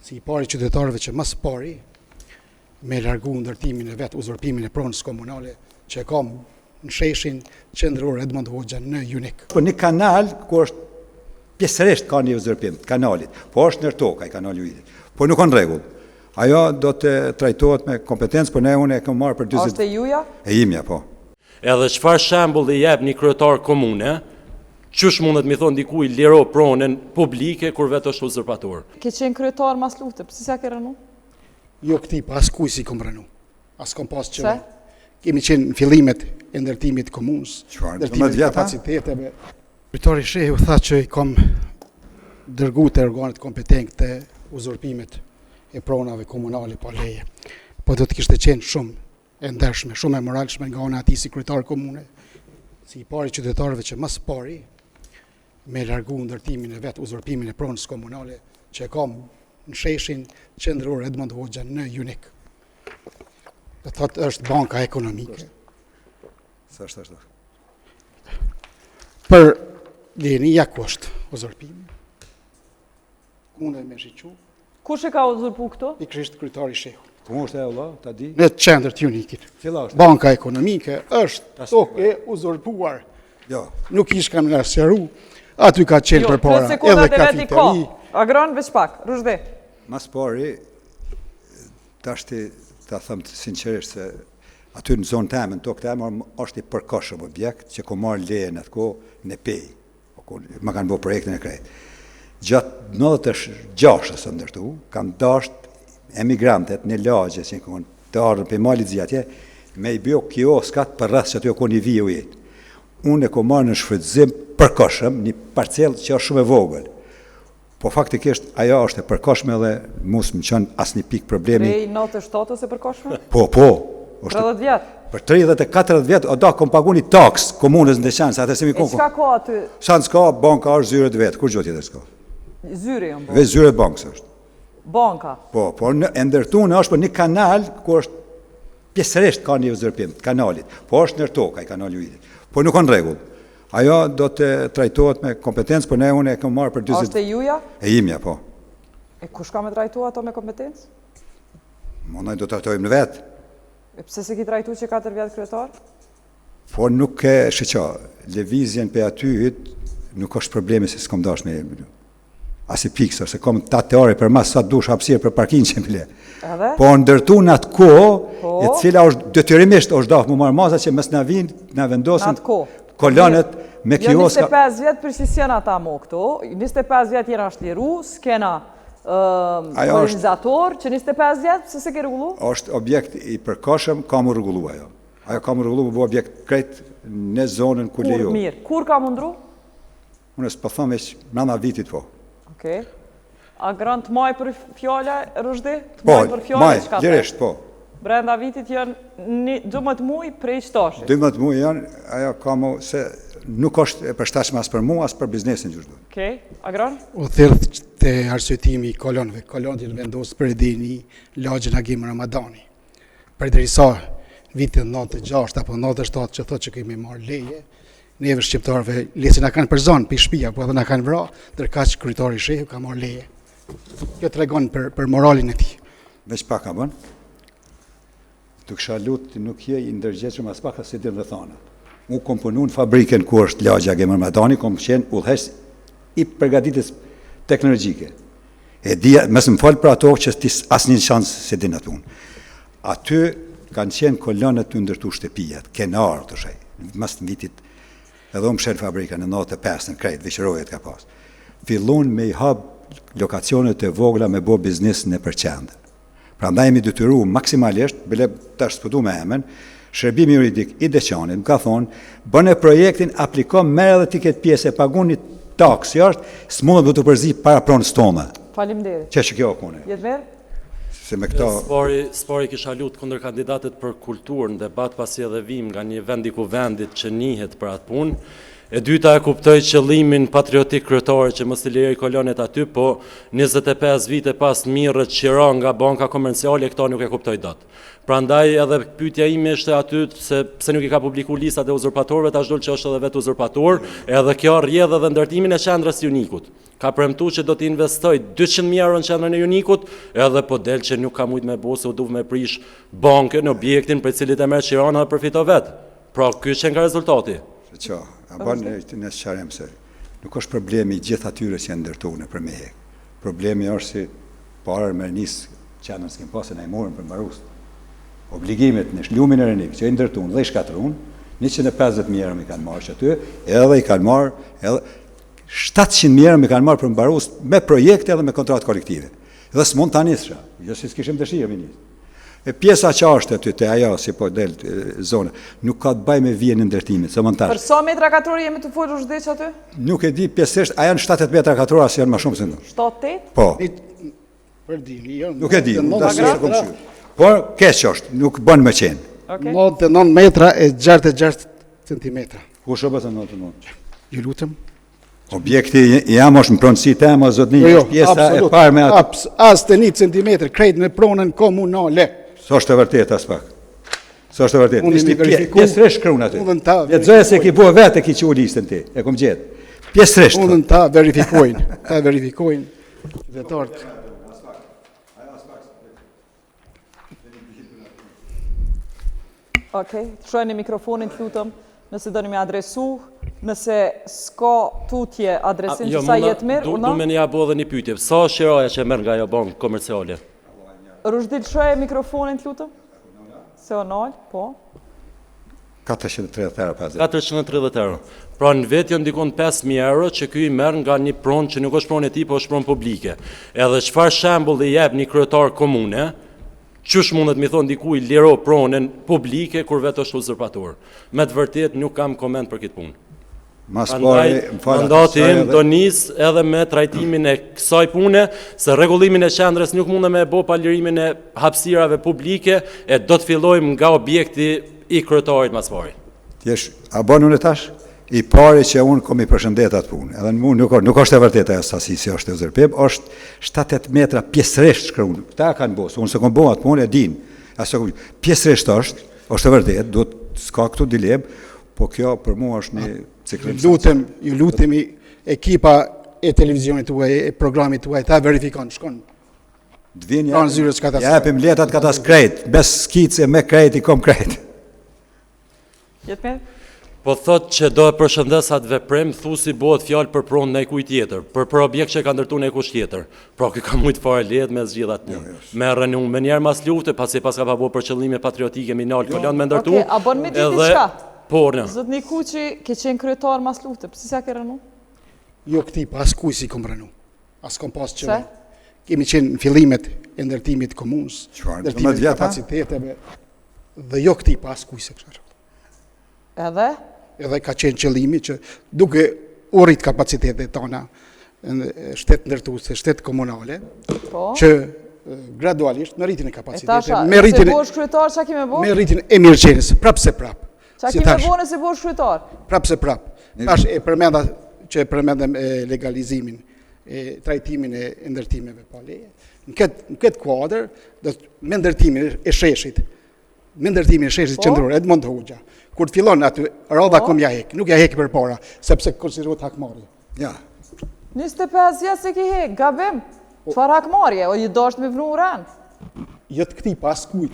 si i pari qytetarëve që mas pari me largu ndërtimin e vetë, uzurpimin e pronës komunale që kam në sheshin qendror Edmond Hoxha në Junik. Po një kanal ku është pjesërisht ka një uzurpim të kanalit, po është nër tokë ai kanali i Ujit. Po nuk ka rregull. Ajo do të trajtohet me kompetencë, por ne unë e kam marrë për 40. Është e juja? E imja, po. Edhe çfarë shembull i jep një kryetar komune, qysh mundet mi thonë dikuj liro pronën publike kur vetë është uzurpator? Ke qenë kryetar mas lutë, pse s'ja ke rënë? Jo këti, pas kuj si kom rënu. As kom pas që kemi qenë në fillimet e ndërtimit të komunës, ndërtimit të kapaciteteve. Kryetari shehu tha që i kom dërgu të organet kompetente të uzurpimet e pronave komunale pa leje. Po do të kishte qenë shumë e ndershme, shumë e moralshme nga ona ati si kryetar komune, si i pari qytetarëve që mas pari me largu ndërtimin e vetë, uzurpimin e pronës komunale që kam në sheshin qendror Edmond Hoxha në Junik. Do thotë është banka ekonomike. Sa është? Për leni ja ku është uzurpimi. Unë me shiqu. Kush e ka uzurpu këto? Pikërisht kryetari shehu. Ku është e vëlla, ta di? Në qendër të Junikit. Cila është? Banka ekonomike është tokë e uzurpuar. Jo. Nuk ish kam nga sqaru. Aty ka qenë përpara edhe kafiteri. Agron veç pak, Rushdi. Mas pari, tash ta them sinqerisht se aty në zonë teme, në tokë teme, është i përkohshëm objekt që ko marrë lejen atë kohë në pej. Ma kanë bërë projektin e krejt. Gjatë 96-ës së ndërtu, kam dasht emigrantet në lagje që në të ardhën për malit zjatje, me i bjo kioskat për rrës që aty o ko një vijë u jetë. Unë e ko marrë në shfrytëzim përkohshëm një parcel që është shumë e vogël. Po faktikisht ajo është e përkohshme dhe mos më qënë asë një pikë problemi. Prej 97-ës e përkohshme? Po. 30 vjetë? Për 30-40 vjetë, o da kom pagu një taks komunës në Deqanë, sa atër se mi konë. E qka ka aty? Sa në s'ka, banka është zyret vetë, kur gjotë tjetër s'ka? Zyre jënë bo? Veç zyret bankës është. Banka? Po, e ndërtunë është për një kanal, ku është pjesërisht ka një uzurpim të kanalit, po është nër tokë ai kanali i Ujit. Po nuk ka rregull. Ajo do të trajtohet me kompetencë, por ne unë e kam marrë për 40. Është e juja? E imja, po. E kush ka me trajtu ato me kompetencë? Mondaj do të trajtojmë në vetë. E pse se ki trajtu që 4 vjetë kryetar? Po nuk e shëqa, lëvizjen për atyhit nuk është problemi se s'kom dash me as i pikë, se kom 8 ore për mas sa dush hapësirë për parkin që m'le. Po ndërtu në atë kohë, e cila është detyrimisht është dafë më marrë maza që mes në vinë, në vendosin kolonet me kioska. 25 vjetë për që s'jena ta mo këto, 25 vjetë jena është liru, s'kena kolonizator, që 25 vjetë, pëse se ke rregullu? Është objekt i përkohshëm, ka më rregullu ajo. Ajo ka më rregullu për objekt krejt në zonën ku lejo. Mirë, kur ka mundru? Unë s'po thëmë veç mrena vitit po. Okej. A grant maj për fjalla, Rushdi? Po, maj, lirisht, po. Brenda vitit janë 12 muaj prej qëtashit? 12 muaj janë, ajo ka mu se nuk është e përshtatshme as për mu, as për biznesin gjithë. Okej, Agron? O thirrë të arsyetimi i kolonëve. Kolonët janë vendosë për edhini lagjën Agim Ramadani. Për derisa vitin 96 apo 97 që thotë që kemi marrë leje, neve shqiptarëve lesi na kanë për zonë, për shtëpia, po edhe na kanë vra, ndërkaq kryetari i shehu ka marrë leje. Kjo tregon për moralin e tij. Veç pak ka bën. Të kësha lutë nuk je i ndërgjeqëm as pak se din rrethana. Unë kom punu në fabrikën ku është lagja Agim Ramadani, kom qenë udhëheqës i përgatitjes teknologjike. E dia, mes më falë për ato që as një shansë se din atë unë. Aty kanë qenë kolonët të ndërtu shtëpijat, kenarë të shaj, mas në vitit, edhe unë shenë fabrika në 95 në krejt, veqërojet ka pas. Fillon me i hap lokacionet e vogla me bo biznis në përqendë. Pra ndaj jemi detyru maksimalisht, bile tash s'po du me emen, shërbimi juridik i Deqanit më ka thonë, bëne projektin, aplikon, merë edhe ti këtë pjesë e pagun një taksë jashtë, s'modë vë të përzi para pronës tome. Faleminderit. Që kjo kone? Jetë verë? Se me këto... Spari kisha lutë kundër kandidatet për kulturë në debat pasi edhe vim nga një vendi ku vendit që njihet për atë punë. E dyta e kuptoj qëllimin patriotik kryetare që mos i lejoj kolonet aty, po 25 vite pas mirët qira nga banka komerciale, këta nuk e kuptoj dot. Prandaj edhe pyetja ime ishte aty se pse nuk i ka publikuar listat e uzurpatorëve, tash dol që është edhe vetë uzurpator, edhe kjo rrjedh edhe ndërtimin e qendrës së Unikut. Ka premtuar që do të investoj 200.000 euro në qendrën e Unikut, edhe po del që nuk ka mujt me bose, u duv me prish bankën, objektin për cilit e merr Qirana dhe përfito vet. Pra ky që nga rezultati. Që, a banë në sqarem se nuk është problemi gjithë atyre që janë ndërtuar për me hek. Problemi është si parë me nisë qendrën s'kem pasën e morën për mbarus. Obligimet në shlumin e Renik që i ndërtuar dhe i shkatruan, 150.000 euro mi kanë marrë që aty, edhe i kanë marrë, edhe 700.000 euro mi kanë marrë për mbarus me projekte edhe me kontratë kolektive. Dhe s'mund ta nisësha, jo si s'kishim dëshirë me nisë. E pjesa që është aty të ajo, si po del zona, nuk ka të baj me vijen në ndërtimit, se montash. Për sa metra katror jemi të folur zhdeq aty? Nuk e di pjesërisht, a janë 70 metra katror, as janë më shumë se në. 7-8? Po, Për dini, jo. nuk e di, por keq është, nuk bën me qenë. 99 metra e 66 centimetra. Ku shëbët e 99? Ju lutem. Objekti jam është në pronësi tema, zotni, është pjesa e parë me atë. As të 1 centimetr, krejt në pronën komunale. Së është të vërtet, as pak. Së është të vërtet. Unë Ishte mi verifiku. pjesërisht shkruan aty. Unë ta Lexoja se ki bua vetë e ki që u listën ti, e kom gjetë. Pjesërisht. Unë ta verifikojnë qytetarët. Okej, shojeni mikrofonin të lutëm, nëse do një me adresu, nëse s'ka tutje adresin që sa jetë mirë, Du me një abo dhe një pyetje, sa qiraja që merr nga ajo bankë komerciale? Rushdil, shoje mikrofonin të lutëm? Se o nalë, po. 430 euro pas. 430 euro. Pra në vetë janë ndikon 5.000 euro që ky i merr nga një pronë që nuk është pronë e tij, po është pronë publike. Edhe çfarë shembull i jep një kryetar komune, qysh mundet mi thonë dikuj liro pronën publike kur vetë është uzurpator. Me të vërtet nuk kam koment për këtë punë. Mandati im do nis edhe me trajtimin e kësaj pune, se rregullimin e qendrës nuk mundem me bë pa lirimin e hapësirave publike, e do të fillojmë nga objekti i kryetarit mas pari. Tjesh, a bën unë tash? I pari që unë kom i përshëndet atë punë, edhe në mund nuk është e vërtet e sasi si është e uzurpim, është 7-8 metra pjesërisht shkruan. Këta kanë bosë, unë se kom bo atë punë e din. Pjesërisht është e vërtet, do të s'ka këtu dilem, po kjo për mua është një ciklim. Ju lutemi ekipa e televizionit tuaj, e programit tuaj, ta verifikon, shkon. Japim letat katas krejt, bez skice me krejt i kom krejt. Jetë mirë? Po thot që do e përshëndes atë veprim, thu si bëhet fjalë për pronë në kuj tjetër, për objekt që ka ndërtuar në kush tjetër. Pra kë ka mujt fare lehet me zgjidhat një. Merrën unë me njerë mas lufte, pasi pas ka pa bo për qëllime patriotike minal kolon me ndërtu. Okej, a bën me ditë diçka? Por në. Zotni Kuqi, ke qenë kryetar mas lufte, pse s'ja ke rënu? Jo këti, pas kuj si kom rënu. As kom pas që kemi qenë në fillimet e ndërtimit komunës, ndërtimit kapaciteteve, dhe jo këti pas kuj se kështë. Edhe ka qenë qëllimi që duke urrit kapacitetet tona në shtetë ndërtuese, shtetë komunale, që gradualisht me rritin e kapacitetet, me rritin e mirëqenies, prapë se prapë. Qa kime bo nëse bo shkrytar? Prapë se prapë. Tash e përmenda që përmendem legalizimin, trajtimin e ndërtimeve pa leje. Në këtë kuadër, me ndërtimin e sheshit, qendror, Edmond Hoxha, kur të fillon aty, radha kom ja hek, nuk ja hek për para, sepse konsiderohet hakmarrje. Ja. 25 vjet se ki hek, gabim. Çfarë hakmarrje, o i dasht me vnu ran? Jo të këtij pas kujt.